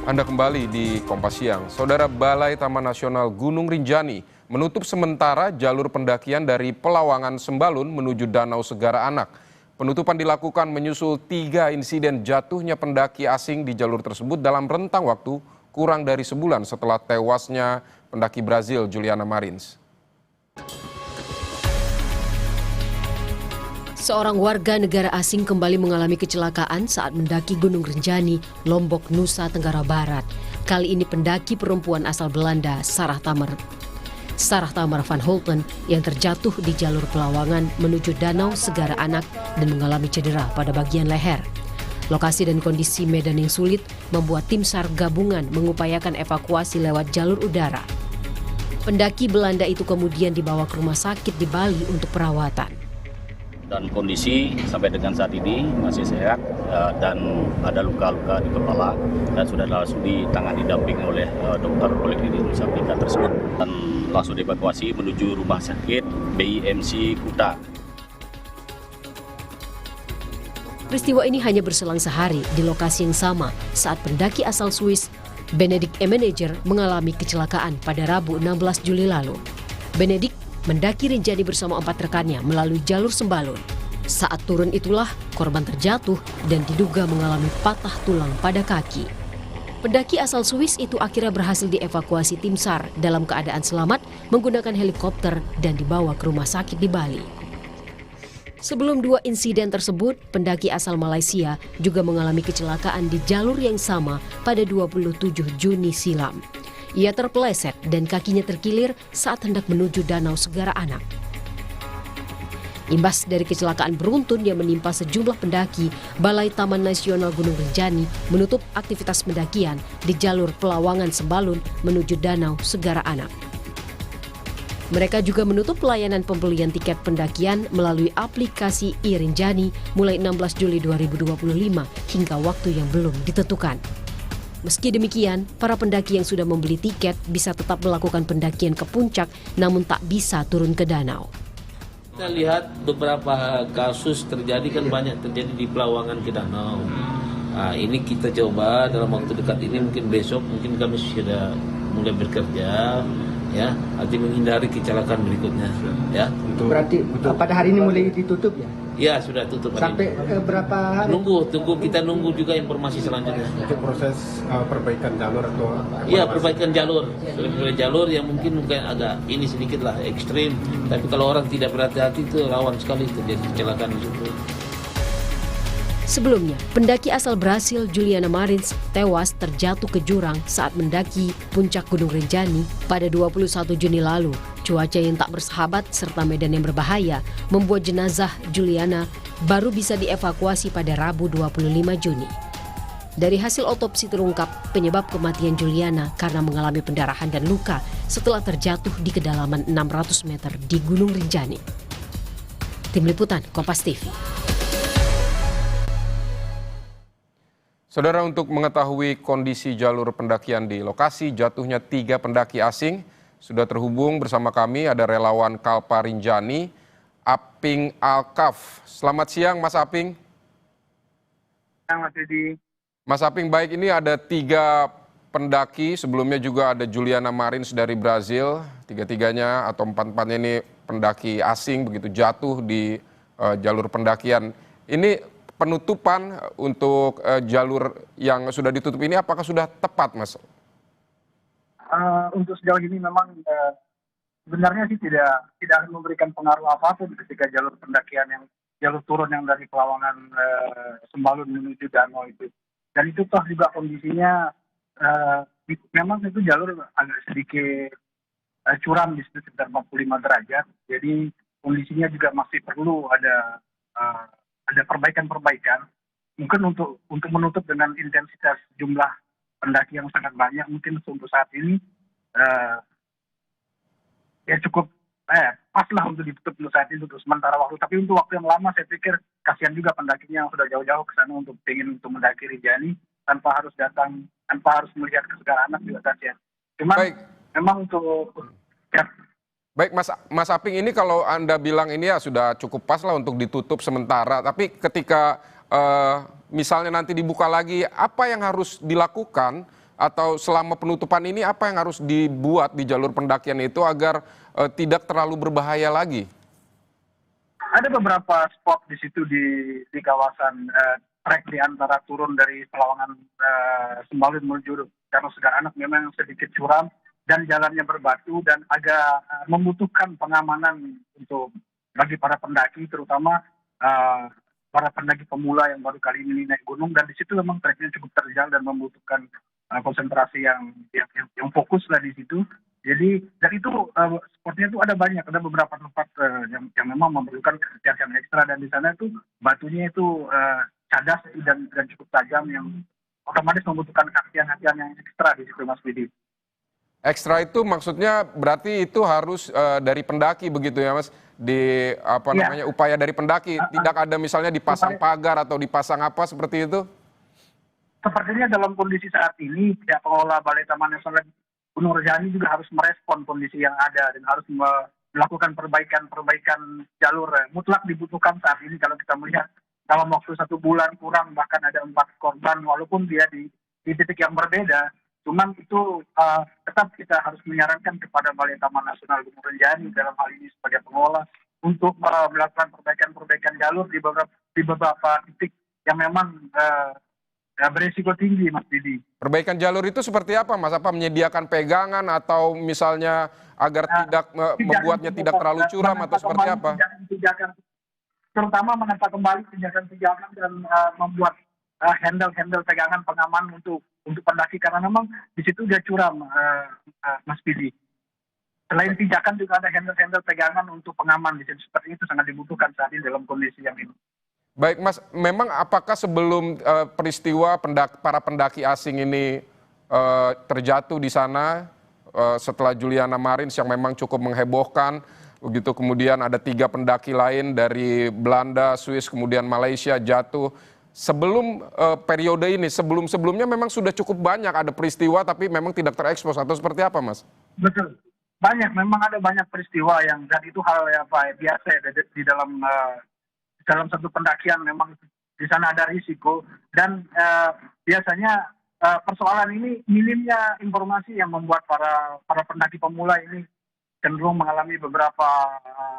Anda kembali di Kompas Siang. Saudara, Balai Taman Nasional Gunung Rinjani menutup sementara jalur pendakian dari Pelawangan Sembalun menuju Danau Segara Anak. Penutupan dilakukan menyusul 3 insiden jatuhnya pendaki asing di jalur tersebut dalam rentang waktu kurang dari sebulan setelah tewasnya pendaki Brazil Juliana Marins. Seorang warga negara asing kembali mengalami kecelakaan saat mendaki Gunung Rinjani, Lombok, Nusa Tenggara Barat. Kali ini pendaki perempuan asal Belanda, Sarah Tamer van Holten, yang terjatuh di jalur Pelawangan menuju Danau Segara Anak dan mengalami cedera pada bagian leher. Lokasi dan kondisi medan yang sulit membuat tim SAR gabungan mengupayakan evakuasi lewat jalur udara. Pendaki Belanda itu kemudian dibawa ke rumah sakit di Bali untuk perawatan. Dan kondisi sampai dengan saat ini masih sehat dan ada luka-luka di kepala dan sudah langsung ditangani damping oleh dokter Poliklinik Nusa Penida tersebut dan langsung dievakuasi menuju rumah sakit BIMC Kuta. Peristiwa ini hanya berselang sehari di lokasi yang sama saat pendaki asal Swiss Benedict Emeneger mengalami kecelakaan pada Rabu 16 Juli lalu. Benedict mendaki Rinjani bersama 4 rekannya melalui jalur Sembalun. Saat turun itulah korban terjatuh dan diduga mengalami patah tulang pada kaki. Pendaki asal Swiss itu akhirnya berhasil dievakuasi tim SAR dalam keadaan selamat menggunakan helikopter dan dibawa ke rumah sakit di Bali. Sebelum 2 insiden tersebut, pendaki asal Malaysia juga mengalami kecelakaan di jalur yang sama pada 27 Juni silam. Ia terpeleset dan kakinya terkilir saat hendak menuju Danau Segara Anak. Imbas dari kecelakaan beruntun yang menimpa sejumlah pendaki, Balai Taman Nasional Gunung Rinjani menutup aktivitas pendakian di jalur Pelawangan Sembalun menuju Danau Segara Anak. Mereka juga menutup pelayanan pembelian tiket pendakian melalui aplikasi iRinjani mulai 16 Juli 2025 hingga waktu yang belum ditentukan. Meski demikian, para pendaki yang sudah membeli tiket bisa tetap melakukan pendakian ke puncak namun tak bisa turun ke danau. Kita lihat beberapa kasus terjadi kan banyak terjadi di Pelawangan ke danau. Nah, ini kita coba dalam waktu dekat ini mungkin besok mungkin kami sudah mulai bekerja ya, arti menghindari kecelakaan berikutnya ya. Berarti pada hari ini mulai ditutup ya? Ya, sudah tutup. Sampai berapa hari? Kita nunggu juga informasi selanjutnya. Itu proses perbaikan jalur atau? Iya, perbaikan jalur. Jalur yang mungkin agak ini sedikit lah ekstrim. Tapi kalau orang tidak berhati-hati itu rawan sekali terjadi kecelakaan di situ. Sebelumnya, pendaki asal Brasil Juliana Marins tewas terjatuh ke jurang saat mendaki puncak Gunung Rinjani pada 21 Juni lalu. Cuaca yang tak bersahabat serta medan yang berbahaya membuat jenazah Juliana baru bisa dievakuasi pada Rabu 25 Juni. Dari hasil otopsi terungkap penyebab kematian Juliana karena mengalami pendarahan dan luka setelah terjatuh di kedalaman 600 meter di Gunung Rinjani. Tim Liputan Kompas TV. Saudara, untuk mengetahui kondisi jalur pendakian di lokasi jatuhnya 3 pendaki asing, sudah terhubung bersama kami ada relawan Kalpa Rinjani, Aping Alkaf. Selamat siang Mas Aping. Mas Didi. Mas Aping, baik, ini ada 3 pendaki, sebelumnya juga ada Juliana Marins dari Brazil, 3-3-nya atau 4-4-nya ini pendaki asing begitu jatuh di jalur pendakian. Ini penutupan untuk jalur yang sudah ditutup ini apakah sudah tepat, Mas? Untuk sejauh ini memang sebenarnya sih tidak akan memberikan pengaruh apapun ketika jalur pendakian yang jalur turun yang dari Pelawangan Sembalun menuju danau itu. Dan itu toh juga kondisinya memang itu jalur agak sedikit curam di situ sekitar 45 derajat. Jadi kondisinya juga masih perlu ada perbaikan-perbaikan. Mungkin untuk menutup dengan intensitas jumlah pendaki yang sangat banyak, mungkin untuk saat ini ya cukup pas lah untuk ditutup untuk saat ini untuk sementara waktu. Tapi untuk waktu yang lama saya pikir kasihan juga pendakinya yang sudah jauh-jauh ke sana untuk mendaki Rinjani tanpa harus melihat ke Segara Anak juga kasihan. Cuman memang untuk Baik, Mas Aping, ini kalau Anda bilang ini ya sudah cukup pas lah untuk ditutup sementara. Tapi ketika misalnya nanti dibuka lagi, apa yang harus dilakukan atau selama penutupan ini apa yang harus dibuat di jalur pendakian itu agar tidak terlalu berbahaya lagi? Ada beberapa spot di situ di kawasan trek di antara turun dari Pelawangan Sembalun menuju Danau Segar Anak memang sedikit curam dan jalannya berbatu dan agak membutuhkan pengamanan untuk bagi para pendaki, terutama para pendaki pemula yang baru kali ini naik gunung, dan di situ memang treknya cukup terjal dan membutuhkan konsentrasi yang fokus lah di situ. Jadi dan itu spotnya itu ada beberapa tempat yang memang memerlukan kehati-hatian ekstra, dan di sana itu batunya itu cadas dan cukup tajam yang otomatis membutuhkan kehati-hatian yang ekstra di situ, Mas Bidi. Ekstra itu maksudnya berarti itu harus dari pendaki begitu ya Mas? Di apa Ya. namanya upaya dari pendaki, tidak ada misalnya dipasang pagar atau dipasang apa seperti itu? Sepertinya dalam kondisi saat ini pihak pengelola Balai Taman Nasional Gunung Rinjani juga harus merespon kondisi yang ada dan harus melakukan perbaikan jalur. Mutlak dibutuhkan saat ini kalau kita melihat dalam waktu 1 bulan kurang, bahkan ada 4 korban walaupun dia di titik yang berbeda. Cuman itu tetap kita harus menyarankan kepada Balai Taman Nasional Gunung Rinjani dalam hal ini sebagai pengelola untuk melakukan perbaikan jalur di beberapa titik yang memang berisiko tinggi, Mas Didi. Perbaikan jalur itu seperti apa Mas? Apa menyediakan pegangan atau misalnya agar tidak membuatnya tidak terlalu curam atau seperti apa? Terutama menata kembali pijakan-pijakan dan membuat handle pegangan pengaman untuk pendaki, karena memang di situ dia curam, Mas Pidi. Selain pijakan juga ada handle pegangan untuk pengaman di situ. Seperti itu sangat dibutuhkan saat ini dalam kondisi yang ini. Baik Mas, memang apakah sebelum peristiwa para pendaki asing ini terjatuh di sana setelah Juliana Marins yang memang cukup menghebohkan, begitu kemudian ada 3 pendaki lain dari Belanda, Swiss, kemudian Malaysia jatuh. Sebelum periode ini, sebelumnya memang sudah cukup banyak ada peristiwa tapi memang tidak terekspos atau seperti apa Mas? Betul, memang ada banyak peristiwa yang, dan itu hal yang biasa ya, di dalam satu pendakian. Memang di sana ada risiko dan biasanya persoalan ini minimnya informasi yang membuat para pendaki pemula ini cenderung mengalami beberapa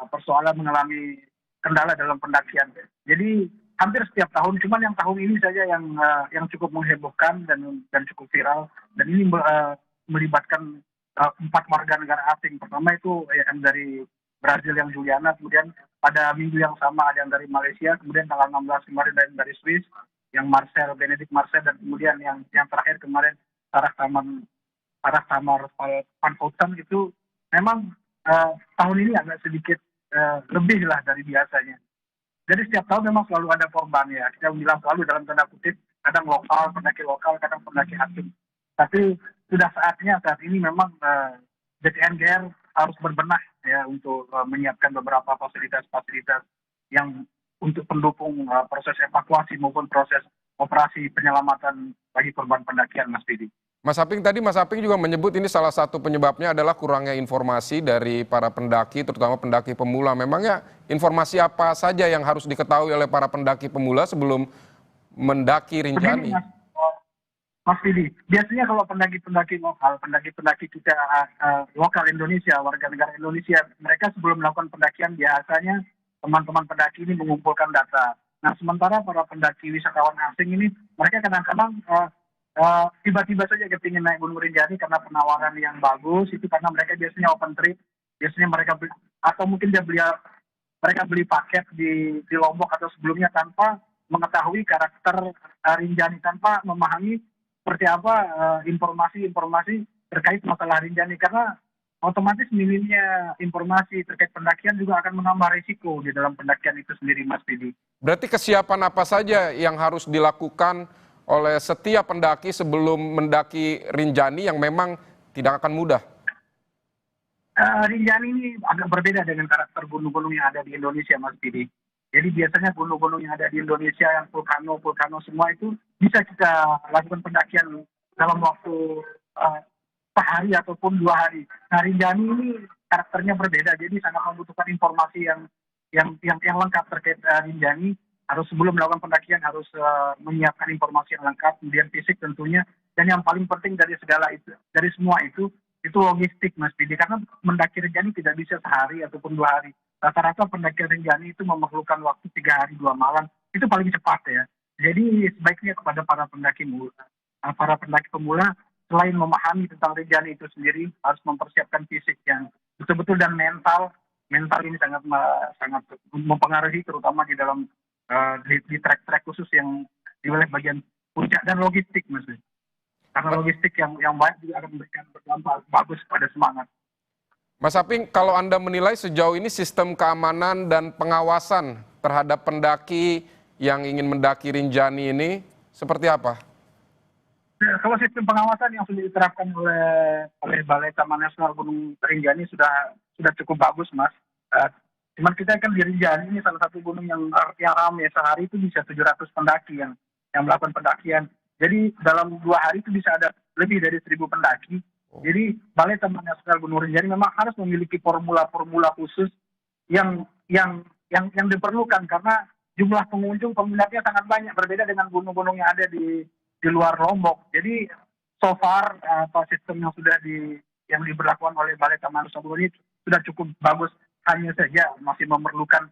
persoalan, mengalami kendala dalam pendakian. Jadi hampir setiap tahun, cuman yang tahun ini saja yang cukup menghebohkan dan cukup viral, dan ini melibatkan 4 warga negara asing. Pertama itu yang dari Brazil yang Juliana, kemudian pada minggu yang sama ada yang dari Malaysia, kemudian tanggal 16 kemarin dari Swiss yang Benedict Marcel, dan kemudian yang terakhir kemarin Sarah Tamar Van Houten. Itu memang tahun ini agak sedikit lebih lah dari biasanya. Jadi setiap tahun memang selalu ada korban ya. Kita bilang selalu dalam tanda kutip, kadang pendaki lokal, kadang pendaki asing. Tapi sudah saatnya saat ini memang BTNGR harus berbenah ya untuk menyiapkan beberapa fasilitas-fasilitas yang untuk pendukung proses evakuasi maupun proses operasi penyelamatan bagi korban pendakian, Mas Didi. Mas Aping juga menyebut ini salah satu penyebabnya adalah kurangnya informasi dari para pendaki, terutama pendaki pemula. Memangnya informasi apa saja yang harus diketahui oleh para pendaki pemula sebelum mendaki Rinjani? Mas Didi, biasanya kalau pendaki-pendaki lokal, pendaki-pendaki kita lokal Indonesia, warga negara Indonesia, mereka sebelum melakukan pendakian biasanya teman-teman pendaki ini mengumpulkan data. Nah, sementara para pendaki wisatawan asing ini, mereka kadang-kadang tiba-tiba saja kepingin naik Gunung Rinjani karena penawaran yang bagus, itu karena mereka biasanya open trip, biasanya mereka atau mungkin mereka beli paket di Lombok atau sebelumnya tanpa mengetahui karakter Rinjani, tanpa memahami seperti apa informasi terkait masalah Rinjani, karena otomatis minimnya informasi terkait pendakian juga akan menambah risiko di dalam pendakian itu sendiri, Mas Didi. Berarti kesiapan apa saja yang harus dilakukan oleh setiap pendaki sebelum mendaki Rinjani yang memang tidak akan mudah? Rinjani ini agak berbeda dengan karakter gunung-gunung yang ada di Indonesia, Mas Didi. Jadi biasanya gunung-gunung yang ada di Indonesia yang vulkano semua itu bisa kita lakukan pendakian dalam waktu sehari ataupun 2 hari. Nah, Rinjani ini karakternya berbeda, jadi sangat membutuhkan informasi yang lengkap terkait Rinjani. Harus sebelum melakukan pendakian harus menyiapkan informasi yang lengkap, kemudian fisik tentunya, Dan yang paling penting dari segala itu, dari semua itu logistik Mas Bidi. Karena mendaki Rinjani tidak bisa sehari ataupun 2 hari. Rata-rata pendaki Rinjani itu memerlukan waktu 3 hari 2 malam. Itu paling cepat ya. Jadi sebaiknya kepada para pendaki pemula, selain memahami tentang Rinjani itu sendiri, harus mempersiapkan fisik yang betul-betul dan mental. Mental ini sangat mempengaruhi, terutama di dalam di trek-trek khusus yang di wilayah bagian puncak, dan logistik Mas. Karena logistik yang baik juga akan memberikan berdampak bagus pada semangat. Mas Aping, kalau Anda menilai sejauh ini sistem keamanan dan pengawasan terhadap pendaki yang ingin mendaki Rinjani ini seperti apa? Kalau sistem pengawasan yang sudah diterapkan oleh Balai Taman Nasional Gunung Rinjani sudah cukup bagus, Mas. Cuman kita kan di Rinjani ini salah satu gunung yang ramai, sehari itu bisa 700 pendaki yang melakukan pendakian. Jadi dalam 2 hari itu bisa ada lebih dari 1.000 pendaki. Jadi Balai Taman Nasional Gunung Rinjani memang harus memiliki formula-formula khusus yang diperlukan, karena jumlah pengunjung peminatnya sangat banyak, berbeda dengan gunung-gunung yang ada di luar Lombok. Jadi so far sistem yang diberlakukan oleh Balai Taman Nasional ini sudah cukup bagus. Hanya saja masih memerlukan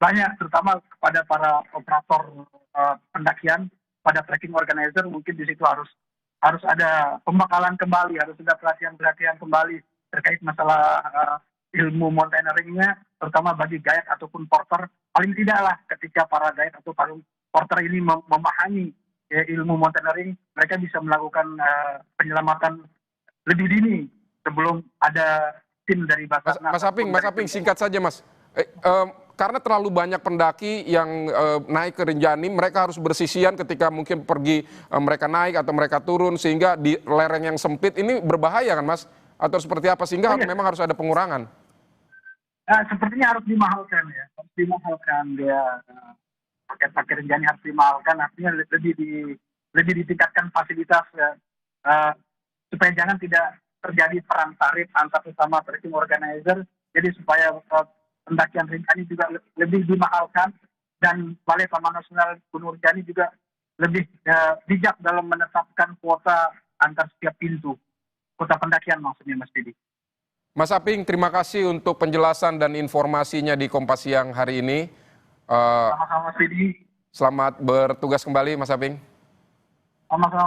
banyak, terutama kepada para operator pendakian, pada trekking organizer, mungkin di situ harus ada pembekalan kembali, harus ada pelatihan kembali terkait masalah ilmu mountaineering-nya, terutama bagi guide ataupun porter. Paling tidaklah ketika para guide atau porter ini memahami ilmu mountaineering, mereka bisa melakukan penyelamatan lebih dini sebelum ada tim dari Basarnas. Mas Aping, singkat saja Mas. Karena terlalu banyak pendaki yang naik ke Rinjani, mereka harus bersisian ketika mungkin pergi mereka naik atau mereka turun, sehingga di lereng yang sempit ini berbahaya kan Mas? Atau seperti apa, sehingga memang harus ada pengurangan? Sepertinya harus dimahalkan ya, harus dimahalkan dia. Paket Rinjani harus dimahalkan, artinya lebih ditingkatkan fasilitas supaya jangan tidak terjadi perang tarif antar sesama trekking organizer. Jadi supaya pendakian Rinjani juga lebih dimahalkan, dan Balai Taman Nasional Gunung Rinjani juga lebih bijak dalam menetapkan kuota antar setiap pintu, kuota pendakian maksudnya Mas Didi. Mas Aping, terima kasih untuk penjelasan dan informasinya di Kompas Siang hari ini. Sama-sama Mas Didi. Selamat bertugas kembali Mas Aping. Sama-sama.